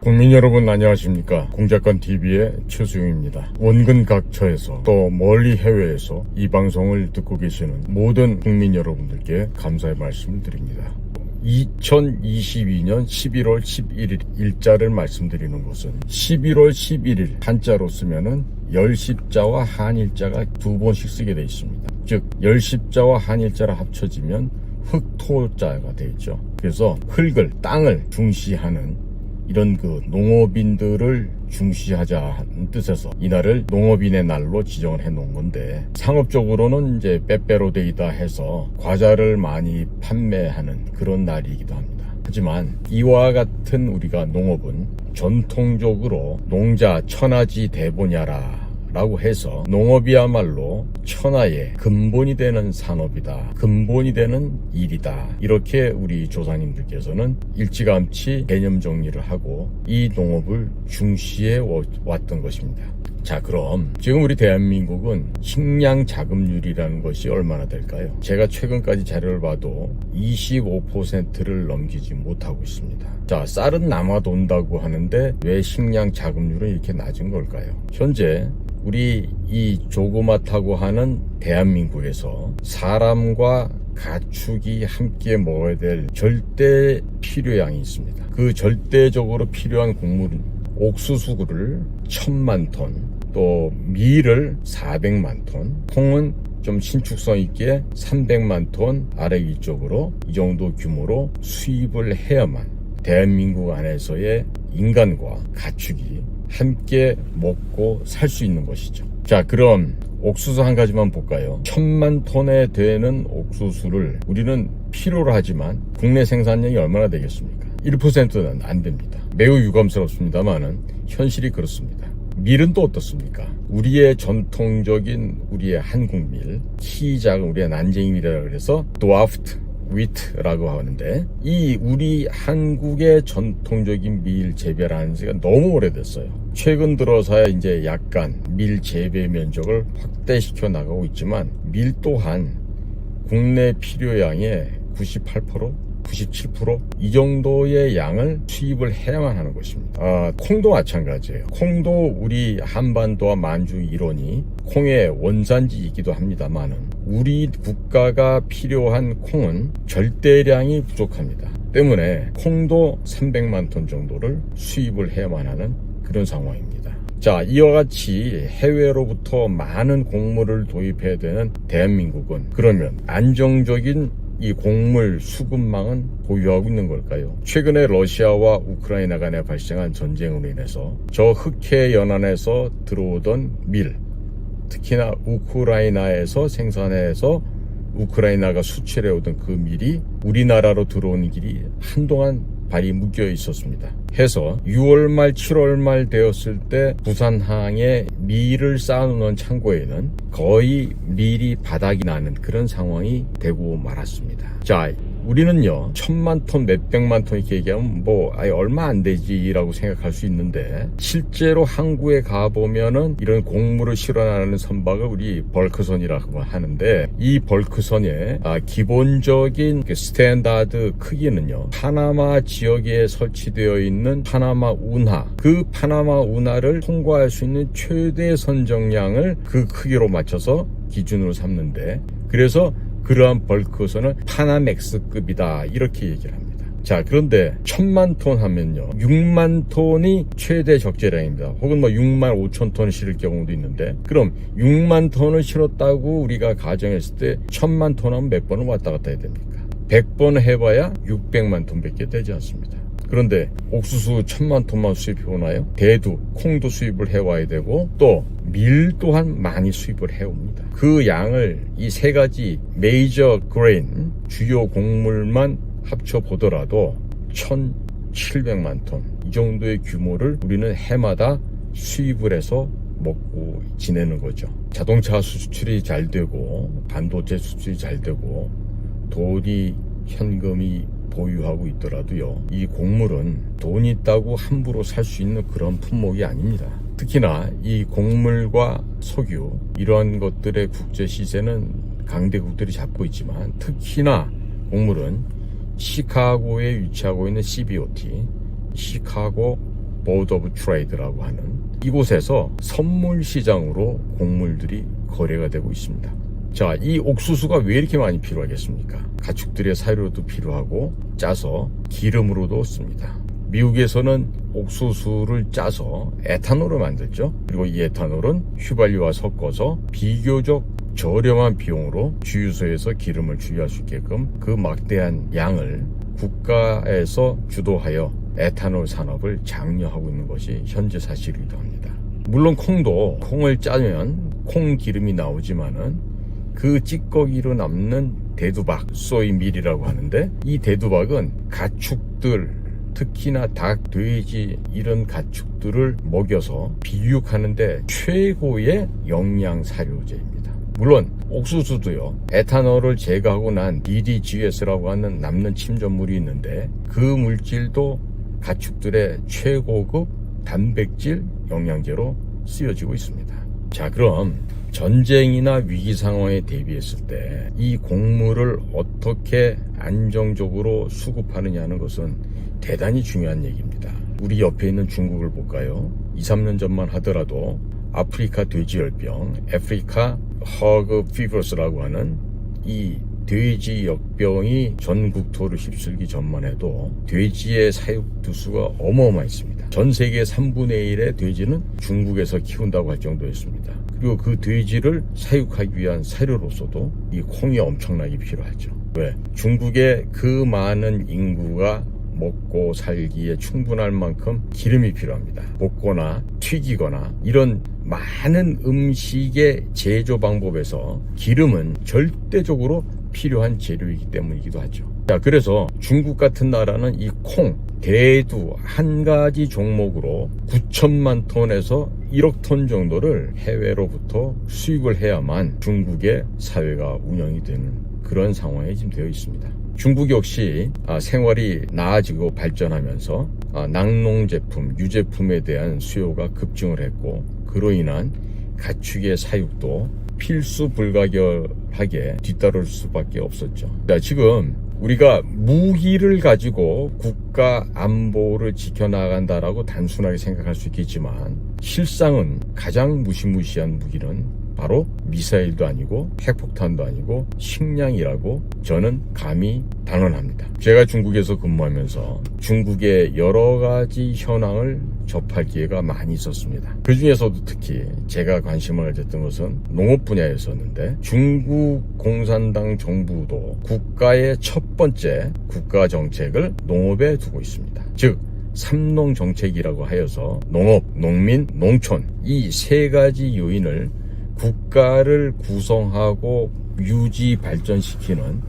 국민 여러분 안녕하십니까. 공작관TV의 최수용입니다. 원근 각처에서 또 멀리 해외에서 이 방송을 듣고 계시는 모든 국민 여러분들께 감사의 말씀을 드립니다. 2022년 11월 11일 일자를 말씀드리는 것은 11월 11일 한자로 쓰면은 열십자와 한일자가 두 번씩 쓰게 되어 있습니다. 즉 열십자와 한일자가 합쳐지면 흑토자가 되어 있죠. 그래서 흙을, 땅을 중시하는 이런 농업인들을 중시하자는 뜻에서 이날을 농업인의 날로 지정을 해 놓은 건데, 상업적으로는 이제 빼빼로데이다 해서 과자를 많이 판매하는 그런 날이기도 합니다. 하지만 이와 같은 우리가 농업은 전통적으로 농자 천하지 대보냐라 라고 해서 농업이야말로 천하의 근본이 되는 산업이다, 근본이 되는 일이다, 이렇게 우리 조상님들께서는 일찌감치 개념 정리를 하고 이 농업을 중시해 왔던 것입니다. 자, 그럼 지금 우리 대한민국은 식량 자급률이라는 것이 얼마나 될까요? 제가 최근까지 자료를 봐도 25%를 넘기지 못하고 있습니다. 자, 쌀은 남아도 온다고 하는데 왜 식량 자급률은 이렇게 낮은 걸까요? 현재 우리 이 조그맣다고 하는 대한민국에서 사람과 가축이 함께 먹어야 될 절대 필요량이 있습니다. 그 절대적으로 필요한 곡물은 옥수수를 1000만 톤, 또 밀을 400만 톤, 콩은 좀 신축성 있게 300만 톤 아래 위쪽으로 이 정도 규모로 수입을 해야만 대한민국 안에서의 인간과 가축이 함께 먹고 살 수 있는 것이죠. 자, 그럼 옥수수 한 가지만 볼까요? 1000만 톤에 되는 옥수수를 우리는 필요로 하지만 국내 생산량이 얼마나 되겠습니까? 1%는 안 됩니다. 매우 유감스럽습니다만은 현실이 그렇습니다. 밀은 또 어떻습니까? 우리의 전통적인 우리의 한국밀, 키 작은 우리의 난쟁이밀이라고 해서 드와프트 위트라고 하는데, 이 우리 한국의 전통적인 밀 재배라는 지가 너무 오래됐어요. 최근 들어서야 이제 약간 밀 재배 면적을 확대시켜 나가고 있지만, 밀 또한 국내 필요량의 98%, 97% 이 정도의 양을 수입을 해야만 하는 것입니다. 콩도 마찬가지예요. 콩도 우리 한반도와 만주 일원이 콩의 원산지이기도 합니다만은 우리 국가가 필요한 콩은 절대량이 부족합니다. 때문에 콩도 300만 톤 정도를 수입을 해야만 하는 그런 상황입니다. 자, 이와 같이 해외로부터 많은 곡물을 도입해야 되는 대한민국은 그러면 안정적인 이 곡물 수급망은 보유하고 있는 걸까요? 최근에 러시아와 우크라이나 간에 발생한 전쟁으로 인해서 저 흑해 연안에서 들어오던 밀, 특히나 우크라이나에서 생산해서 우크라이나가 수출해 오던 그 밀이 우리나라로 들어오는 길이 한동안 발이 묶여 있었습니다. 해서 6월 말 7월 말 되었을 때 부산항에 밀을 쌓아놓는 창고에는 거의 밀이 바닥이 나는 그런 상황이 되고 말았습니다. 자, 우리는요 1000만 톤, 몇백만 톤 이렇게 얘기하면 얼마 안 되지라고 생각할 수 있는데, 실제로 항구에 가보면은 이런 곡물을 실어나가는 선박을 우리 벌크선이라고 하는데, 이 벌크선의 기본적인 스탠다드 크기는요, 파나마 지역에 설치되어 있는 파나마 운하, 그 파나마 운하를 통과할 수 있는 최대 선정량을 그 크기로 맞춰서 기준으로 삼는데, 그래서 그러한 벌크선은 파나맥스급이다 이렇게 얘기를 합니다. 자, 그런데 1000만 톤 하면요 6만 톤이 최대 적재량입니다. 혹은 6만 5천 톤을 실을 경우도 있는데, 그럼 6만 톤을 실었다고 우리가 가정했을 때 1000만 톤 하면 몇 번을 왔다 갔다 해야 됩니까? 100번 해봐야 600만 톤 밖에 되지 않습니다. 그런데 옥수수 1000만 톤만 수입해 오나요? 대두, 콩도 수입을 해와야 되고 또 밀 또한 많이 수입을 해옵니다. 그 양을 이 세 가지 메이저 그레인, 주요 곡물만 합쳐보더라도 1700만 톤 이 정도의 규모를 우리는 해마다 수입을 해서 먹고 지내는 거죠. 자동차 수출이 잘 되고 반도체 수출이 잘 되고 돈이 현금이 보유하고 있더라도요, 이 곡물은 돈이 있다고 함부로 살 수 있는 그런 품목이 아닙니다. 특히나 이 곡물과 석유, 이러한 것들의 국제 시세는 강대국들이 잡고 있지만, 특히나 곡물은 시카고에 위치하고 있는 CBOT, 시카고 보드 오브 트레이드라고 하는 이곳에서 선물 시장으로 곡물들이 거래가 되고 있습니다. 자, 이 옥수수가 왜 이렇게 많이 필요하겠습니까? 가축들의 사료도 필요하고 짜서 기름으로도 씁니다. 미국에서는 옥수수를 짜서 에탄올을 만들죠. 그리고 이 에탄올은 휘발유와 섞어서 비교적 저렴한 비용으로 주유소에서 기름을 주유할 수 있게끔 그 막대한 양을 국가에서 주도하여 에탄올 산업을 장려하고 있는 것이 현재 사실이기도 합니다. 물론 콩을 짜면 콩 기름이 나오지만은 그 찌꺼기로 남는 대두박, 소이밀이라고 하는데, 이 대두박은 가축들, 특히나 닭, 돼지 이런 가축들을 먹여서 비육하는데 최고의 영양 사료제입니다. 물론 옥수수도요, 에탄올을 제거하고 난 DDGS라고 하는 남는 침전물이 있는데, 그 물질도 가축들의 최고급 단백질 영양제로 쓰여지고 있습니다. 자, 그럼 전쟁이나 위기 상황에 대비했을 때 이 곡물을 어떻게 안정적으로 수급하느냐는 것은 대단히 중요한 얘기입니다. 우리 옆에 있는 중국을 볼까요? 2, 3년 전만 하더라도 아프리카 돼지열병, 아프리카 허그 피버스라고 하는 이 돼지 역병이 전 국토를 휩쓸기 전만 해도 돼지의 사육 두수가 어마어마했습니다. 전 세계 3분의 1의 돼지는 중국에서 키운다고 할 정도였습니다. 그리고 그 돼지를 사육하기 위한 사료로서도 이 콩이 엄청나게 필요하죠. 왜? 중국의 그 많은 인구가 먹고 살기에 충분할 만큼 기름이 필요합니다. 볶거나 튀기거나 이런 많은 음식의 제조 방법에서 기름은 절대적으로 필요한 재료이기 때문이기도 하죠. 자, 그래서 중국 같은 나라는 이 콩, 대두 한 가지 종목으로 9천만 톤에서 1억 톤 정도를 해외로부터 수입을 해야만 중국의 사회가 운영이 되는 그런 상황에 지금 되어 있습니다. 중국 역시 생활이 나아지고 발전하면서 낙농 제품, 유제품에 대한 수요가 급증을 했고, 그로 인한 가축의 사육도 필수 불가결하게 뒤따를 수밖에 없었죠. 자, 지금 우리가 무기를 가지고 국가 안보를 지켜나간다라고 단순하게 생각할 수 있겠지만, 실상은 가장 무시무시한 무기는 바로 미사일도 아니고 핵폭탄도 아니고 식량이라고 저는 감히 단언합니다. 제가 중국에서 근무하면서 중국의 여러 가지 현황을 접할 기회가 많이 있었습니다. 그 중에서도 특히 제가 관심을 가졌던 것은 농업 분야였었는데, 중국 공산당 정부도 국가의 첫 번째 국가 정책을 농업에 두고 있습니다. 즉 삼농 정책이라고 하여서 농업, 농민, 농촌 이 세 가지 요인을 국가를 구성하고 유지 발전시키는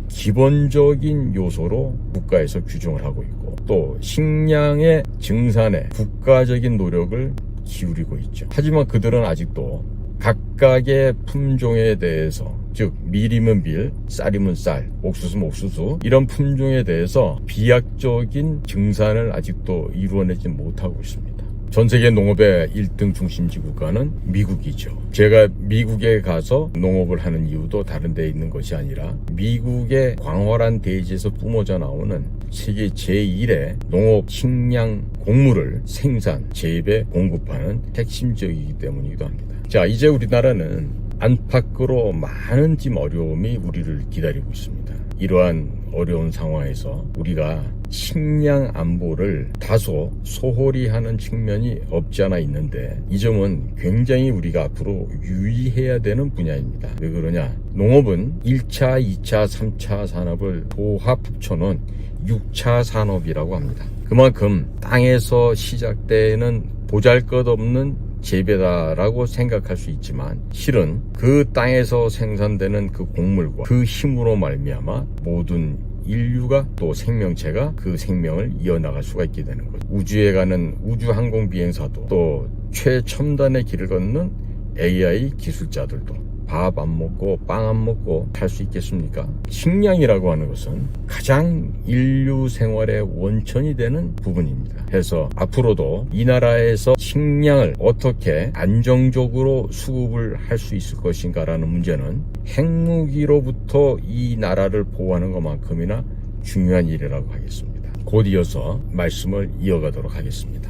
기본적인 요소로 국가에서 규정을 하고 있고, 또 식량의 증산에 국가적인 노력을 기울이고 있죠. 하지만 그들은 아직도 각각의 품종에 대해서, 즉 밀이면 밀, 쌀이면 쌀, 옥수수면 옥수수 이런 품종에 대해서 비약적인 증산을 아직도 이루어내지 못하고 있습니다. 전 세계 농업의 1등 중심지 국가는 미국이죠. 제가 미국에 가서 농업을 하는 이유도 다른 데에 있는 것이 아니라, 미국의 광활한 대지에서 뿜어져 나오는 세계 제1의 농업 식량 곡물을 생산, 재배, 공급하는 핵심적이기 때문이기도 합니다. 자, 이제 우리나라는 안팎으로 많은 지금 어려움이 우리를 기다리고 있습니다. 이러한 어려운 상황에서 우리가 식량 안보를 다소 소홀히 하는 측면이 없지 않아 있는데, 이 점은 굉장히 우리가 앞으로 유의해야 되는 분야입니다. 왜 그러냐? 농업은 1차, 2차, 3차 산업을 도합 합쳐놓은 6차 산업이라고 합니다. 그만큼 땅에서 시작되는 보잘것없는 재배다라고 생각할 수 있지만, 실은 그 땅에서 생산되는 그 곡물과 그 힘으로 말미암아 모든 인류가 또 생명체가 그 생명을 이어나갈 수가 있게 되는 거죠. 우주에 가는 우주항공 비행사도, 또 최첨단의 길을 걷는 AI 기술자들도 밥 안 먹고 빵 안 먹고 살 수 있겠습니까? 식량이라고 하는 것은 가장 인류 생활의 원천이 되는 부분입니다. 그래서 앞으로도 이 나라에서 식량을 어떻게 안정적으로 수급을 할 수 있을 것인가라는 문제는 핵무기로부터 이 나라를 보호하는 것만큼이나 중요한 일이라고 하겠습니다. 곧 이어서 말씀을 이어가도록 하겠습니다.